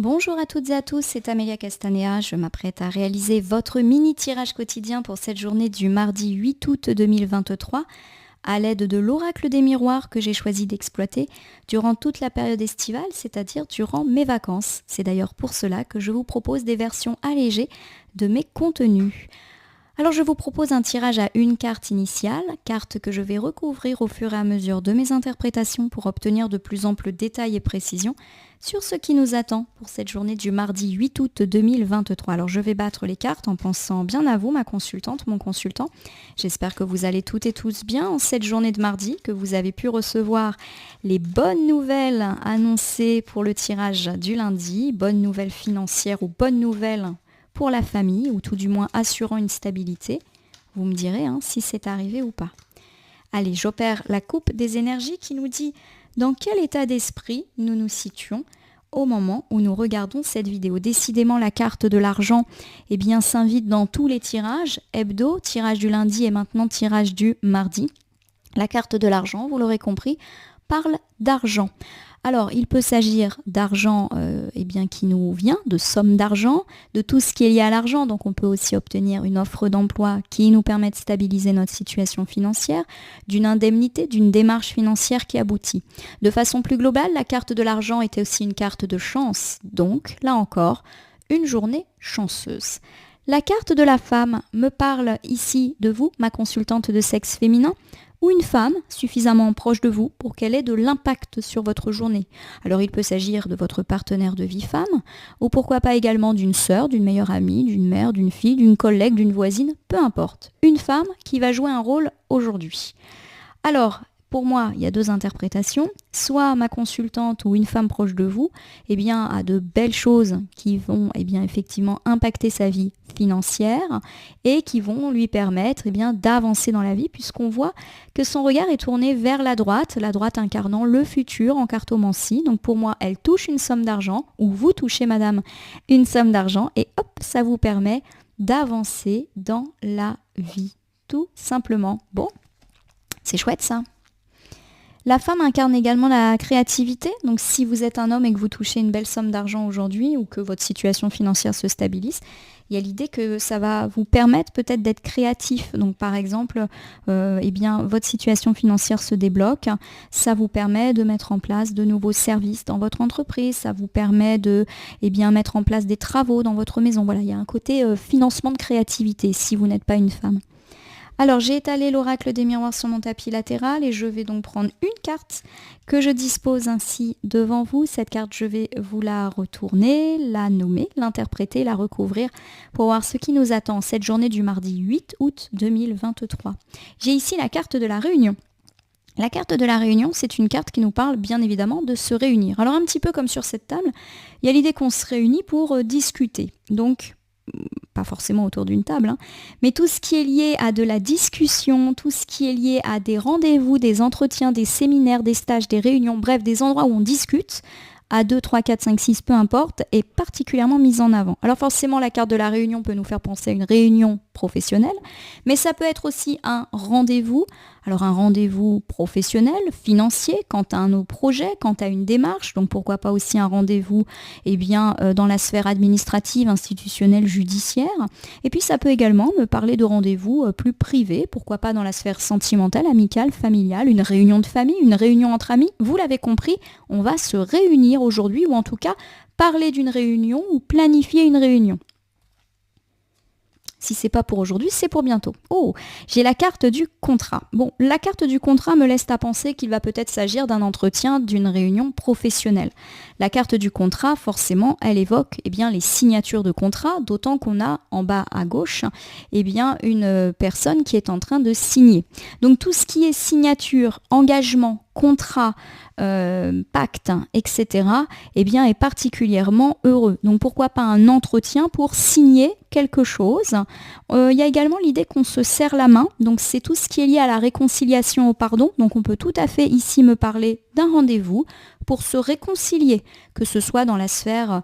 Bonjour à toutes et à tous, c'est Amélia Castanea. Je m'apprête à réaliser votre mini tirage quotidien pour cette journée du mardi 8 août 2023 à l'aide de l'oracle des miroirs que j'ai choisi d'exploiter durant toute la période estivale, c'est-à-dire durant mes vacances. C'est d'ailleurs pour cela que je vous propose des versions allégées de mes contenus. Alors je vous propose un tirage à une carte initiale, carte que je vais recouvrir au fur et à mesure de mes interprétations pour obtenir de plus amples détails et précisions sur ce qui nous attend pour cette journée du mardi 8 août 2023. Alors je vais battre les cartes en pensant bien à vous, ma consultante, mon consultant. J'espère que vous allez toutes et tous bien en cette journée de mardi, que vous avez pu recevoir les bonnes nouvelles annoncées pour le tirage du lundi, bonnes nouvelles financières ou bonnes nouvelles pour la famille, ou tout du moins assurant une stabilité. Vous me direz si c'est arrivé ou pas. Allez, j'opère la coupe des énergies qui nous dit dans quel état d'esprit nous nous situons au moment où nous regardons cette vidéo. Décidément, la carte de l'argent s'invite dans tous les tirages, hebdo, tirage du lundi et maintenant tirage du mardi. La carte de l'argent, vous l'aurez compris, parle d'argent. Alors, il peut s'agir d'argent qui nous vient, de somme d'argent, de tout ce qui est lié à l'argent. Donc, on peut aussi obtenir une offre d'emploi qui nous permet de stabiliser notre situation financière, d'une indemnité, d'une démarche financière qui aboutit. De façon plus globale, la carte de l'argent était aussi une carte de chance. Donc, là encore, une journée chanceuse. La carte de la femme me parle ici de vous, ma consultante de sexe féminin, ou une femme suffisamment proche de vous pour qu'elle ait de l'impact sur votre journée. Alors il peut s'agir de votre partenaire de vie femme, ou pourquoi pas également d'une sœur, d'une meilleure amie, d'une mère, d'une fille, d'une collègue, d'une voisine, peu importe. Une femme qui va jouer un rôle aujourd'hui. Alors, pour moi, il y a deux interprétations. Soit ma consultante ou une femme proche de vous a de belles choses qui vont effectivement impacter sa vie financière et qui vont lui permettre d'avancer dans la vie, puisqu'on voit que son regard est tourné vers la droite incarnant le futur en cartomancie. Donc pour moi, elle touche une somme d'argent, ou vous touchez madame une somme d'argent, et hop, ça vous permet d'avancer dans la vie, tout simplement. Bon, c'est chouette ça. La femme incarne également la créativité, donc si vous êtes un homme et que vous touchez une belle somme d'argent aujourd'hui ou que votre situation financière se stabilise, il y a l'idée que ça va vous permettre peut-être d'être créatif. Donc par exemple, votre situation financière se débloque, ça vous permet de mettre en place de nouveaux services dans votre entreprise, ça vous permet de mettre en place des travaux dans votre maison. Voilà, il y a un côté financement de créativité si vous n'êtes pas une femme. Alors, j'ai étalé l'oracle des miroirs sur mon tapis latéral et je vais donc prendre une carte que je dispose ainsi devant vous. Cette carte, je vais vous la retourner, la nommer, l'interpréter, la recouvrir pour voir ce qui nous attend cette journée du mardi 8 août 2023. J'ai ici la carte de la réunion. La carte de la réunion, c'est une carte qui nous parle bien évidemment de se réunir. Alors, un petit peu comme sur cette table, il y a l'idée qu'on se réunit pour discuter. Donc, pas forcément autour d'une table, mais tout ce qui est lié à de la discussion, tout ce qui est lié à des rendez-vous, des entretiens, des séminaires, des stages, des réunions, bref, des endroits où on discute, à 2, 3, 4, 5, 6, peu importe, est particulièrement mise en avant. Alors forcément, la carte de la réunion peut nous faire penser à une réunion professionnelle, mais ça peut être aussi un rendez-vous. Alors un rendez-vous professionnel, financier, quant à nos projets, quant à une démarche, donc pourquoi pas aussi un rendez-vous dans la sphère administrative, institutionnelle, judiciaire. Et puis ça peut également me parler de rendez-vous plus privés, pourquoi pas dans la sphère sentimentale, amicale, familiale, une réunion de famille, une réunion entre amis. Vous l'avez compris, on va se réunir aujourd'hui, ou en tout cas parler d'une réunion ou planifier une réunion. Si c'est pas pour aujourd'hui, c'est pour bientôt. Oh, j'ai la carte du contrat. Bon, la carte du contrat me laisse à penser qu'il va peut-être s'agir d'un entretien, d'une réunion professionnelle. La carte du contrat, forcément, elle évoque les signatures de contrat, d'autant qu'on a en bas à gauche une personne qui est en train de signer. Donc tout ce qui est signature, engagement, contrat, pacte, etc., est particulièrement heureux. Donc pourquoi pas un entretien pour signer quelque chose. Il y a également l'idée qu'on se serre la main, donc c'est tout ce qui est lié à la réconciliation au pardon. Donc on peut tout à fait ici me parler d'un rendez-vous pour se réconcilier, que ce soit dans la sphère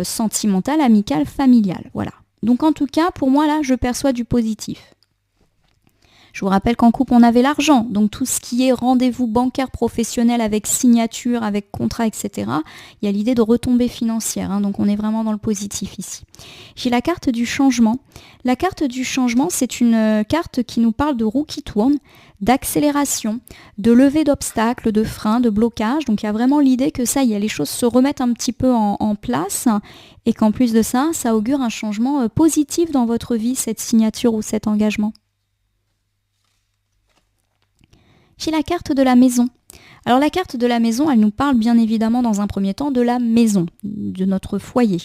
sentimentale, amicale, familiale. Voilà. Donc en tout cas, pour moi là, je perçois du positif. Je vous rappelle qu'en couple, on avait l'argent. Donc tout ce qui est rendez-vous bancaire professionnel avec signature, avec contrat, etc., il y a l'idée de retombées financières. Hein, donc on est vraiment dans le positif ici. J'ai la carte du changement. La carte du changement, c'est une carte qui nous parle de roues qui tournent, d'accélération, de levée d'obstacles, de freins, de blocage. Donc il y a vraiment l'idée que ça y est, les choses se remettent un petit peu en place et qu'en plus de ça, ça augure un changement positif dans votre vie, cette signature ou cet engagement. J'ai la carte de la maison. Alors la carte de la maison, elle nous parle bien évidemment dans un premier temps de la maison, de notre foyer.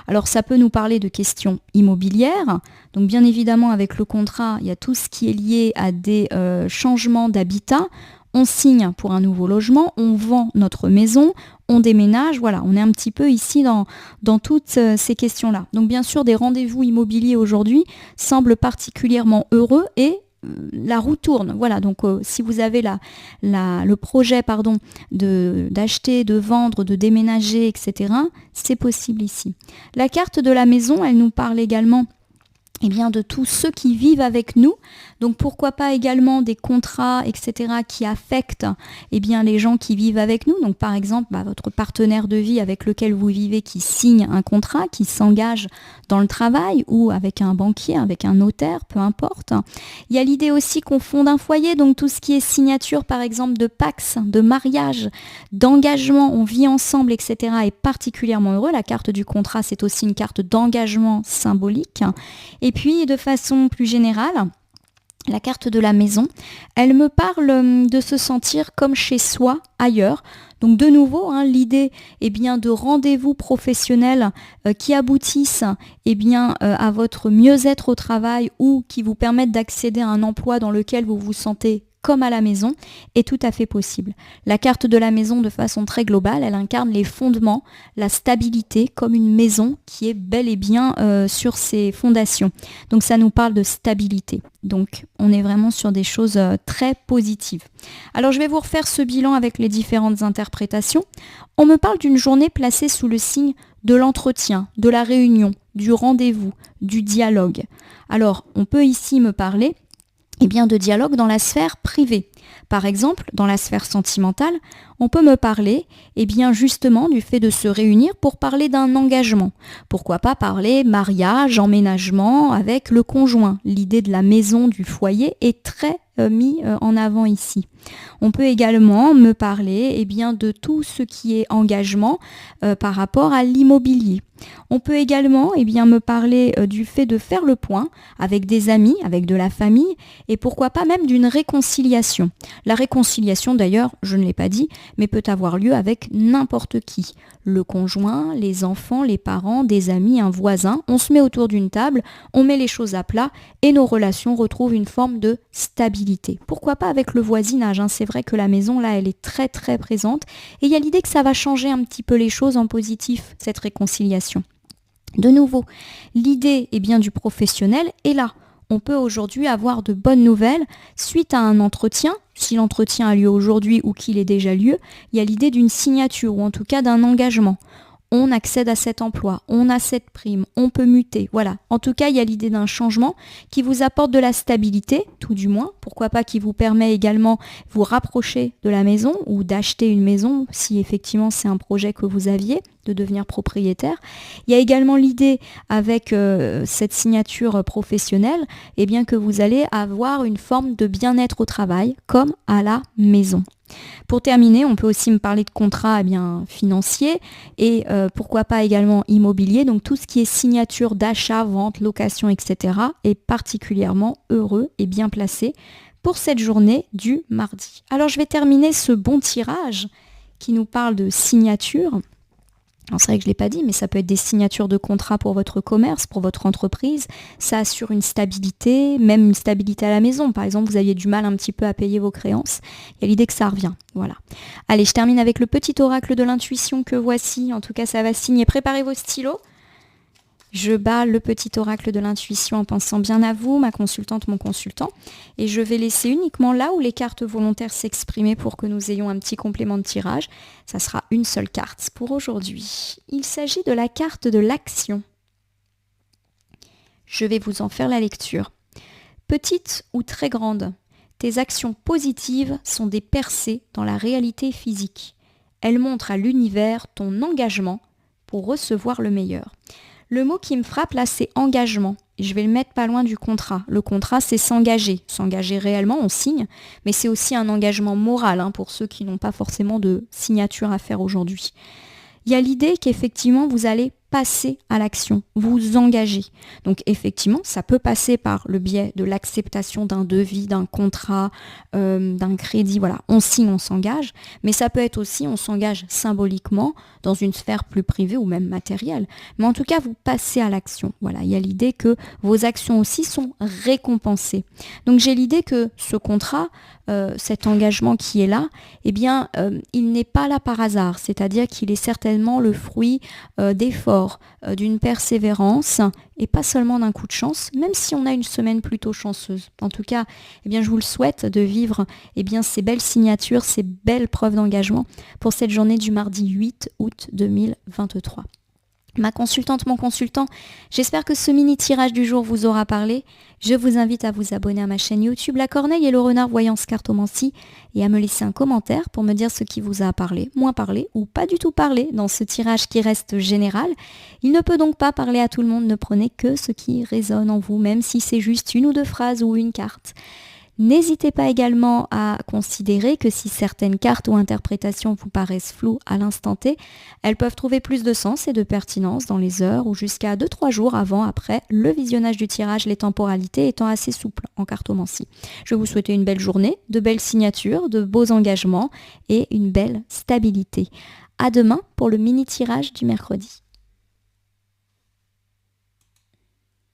Alors ça peut nous parler de questions immobilières. Donc bien évidemment avec le contrat, il y a tout ce qui est lié à des changements d'habitat. On signe pour un nouveau logement, on vend notre maison, on déménage. Voilà, on est un petit peu ici dans toutes ces questions-là. Donc bien sûr, des rendez-vous immobiliers aujourd'hui semblent particulièrement heureux et la roue tourne. Voilà, donc si vous avez le projet d'acheter, de vendre, de déménager, etc., c'est possible ici. La carte de la maison, elle nous parle également de tous ceux qui vivent avec nous. Donc pourquoi pas également des contrats, etc., qui affectent les gens qui vivent avec nous. Donc par exemple, votre partenaire de vie avec lequel vous vivez qui signe un contrat, qui s'engage dans le travail ou avec un banquier, avec un notaire, peu importe. Il y a l'idée aussi qu'on fonde un foyer, donc tout ce qui est signature par exemple de Pacs, de mariage, d'engagement, on vit ensemble, etc., est particulièrement heureux. La carte du contrat, c'est aussi une carte d'engagement symbolique. Et puis de façon plus générale, la carte de la maison, elle me parle de se sentir comme chez soi, ailleurs. Donc de nouveau, l'idée de rendez-vous professionnels qui aboutissent à votre mieux-être au travail ou qui vous permettent d'accéder à un emploi dans lequel vous vous sentez comme à la maison est tout à fait possible. La carte de la maison, de façon très globale, elle incarne les fondements, la stabilité, comme une maison qui est bel et bien sur ses fondations. Donc ça nous parle de stabilité. Donc on est vraiment sur des choses très positives. Alors je vais vous refaire ce bilan avec les différentes interprétations. On me parle d'une journée placée sous le signe de l'entretien, de la réunion, du rendez-vous, du dialogue. Alors on peut ici me parler de dialogue dans la sphère privée. Par exemple, dans la sphère sentimentale, on peut me parler justement du fait de se réunir pour parler d'un engagement. Pourquoi pas parler mariage, emménagement avec le conjoint. L'idée de la maison, du foyer est très mis en avant ici. On peut également me parler de tout ce qui est engagement par rapport à l'immobilier. On peut également me parler du fait de faire le point avec des amis, avec de la famille et pourquoi pas même d'une réconciliation. La réconciliation d'ailleurs, je ne l'ai pas dit, mais peut avoir lieu avec n'importe qui. Le conjoint, les enfants, les parents, des amis, un voisin. On se met autour d'une table, on met les choses à plat et nos relations retrouvent une forme de stabilité. Pourquoi pas avec le voisinage, C'est vrai que la maison, là, elle est très très présente et il y a l'idée que ça va changer un petit peu les choses en positif, cette réconciliation. De nouveau, l'idée du professionnel est là. On peut aujourd'hui avoir de bonnes nouvelles suite à un entretien. Si l'entretien a lieu aujourd'hui ou qu'il ait déjà lieu, il y a l'idée d'une signature ou en tout cas d'un engagement. On accède à cet emploi, on a cette prime, on peut muter. Voilà. En tout cas, il y a l'idée d'un changement qui vous apporte de la stabilité, tout du moins. Pourquoi pas qui vous permet également vous rapprocher de la maison ou d'acheter une maison si effectivement c'est un projet que vous aviez, de devenir propriétaire. Il y a également l'idée avec cette signature professionnelle que vous allez avoir une forme de bien-être au travail comme à la maison. Pour terminer, on peut aussi me parler de contrats financiers et pourquoi pas également immobilier. Donc tout ce qui est signature d'achat, vente, location, etc. est particulièrement heureux et bien placé pour cette journée du mardi. Alors je vais terminer ce bon tirage qui nous parle de signature. Alors c'est vrai que je ne l'ai pas dit, mais ça peut être des signatures de contrats pour votre commerce, pour votre entreprise. Ça assure une stabilité, même une stabilité à la maison. Par exemple, vous aviez du mal un petit peu à payer vos créances. Il y a l'idée que ça revient. Voilà. Allez, je termine avec le petit oracle de l'intuition que voici. En tout cas, ça va signer. Préparez vos stylos. Je bats le petit oracle de l'intuition en pensant bien à vous, ma consultante, mon consultant. Et je vais laisser uniquement là où les cartes volontaires s'exprimer pour que nous ayons un petit complément de tirage. Ça sera une seule carte pour aujourd'hui. Il s'agit de la carte de l'action. Je vais vous en faire la lecture. Petites ou très grandes, tes actions positives sont des percées dans la réalité physique. Elles montrent à l'univers ton engagement pour recevoir le meilleur. Le mot qui me frappe là, c'est engagement. Et je vais le mettre pas loin du contrat. Le contrat, c'est s'engager. S'engager réellement, on signe, mais c'est aussi un engagement moral pour ceux qui n'ont pas forcément de signature à faire aujourd'hui. Il y a l'idée qu'effectivement, vous allez passer à l'action, vous engager. Donc effectivement, ça peut passer par le biais de l'acceptation d'un devis, d'un contrat, d'un crédit. Voilà, on signe, on s'engage. Mais ça peut être aussi, on s'engage symboliquement dans une sphère plus privée ou même matérielle. Mais en tout cas, vous passez à l'action. Voilà, il y a l'idée que vos actions aussi sont récompensées. Donc j'ai l'idée que ce contrat, cet engagement qui est là, eh bien, il n'est pas là par hasard. C'est-à-dire qu'il est certainement le fruit d'efforts, d'une persévérance et pas seulement d'un coup de chance, même si on a une semaine plutôt chanceuse. En tout cas, eh bien, je vous le souhaite de vivre ces belles signatures, ces belles preuves d'engagement pour cette journée du mardi 8 août 2023. Ma consultante, mon consultant, j'espère que ce mini tirage du jour vous aura parlé. Je vous invite à vous abonner à ma chaîne YouTube La Corneille et le Renard Voyance Cartomancie et à me laisser un commentaire pour me dire ce qui vous a parlé, moins parlé ou pas du tout parlé dans ce tirage qui reste général. Il ne peut donc pas parler à tout le monde, ne prenez que ce qui résonne en vous, même si c'est juste une ou deux phrases ou une carte. N'hésitez pas également à considérer que si certaines cartes ou interprétations vous paraissent floues à l'instant T, elles peuvent trouver plus de sens et de pertinence dans les heures ou jusqu'à 2-3 jours avant, après le visionnage du tirage, les temporalités étant assez souples en cartomancie. Je vais vous souhaiter une belle journée, de belles signatures, de beaux engagements et une belle stabilité. À demain pour le mini tirage du mercredi.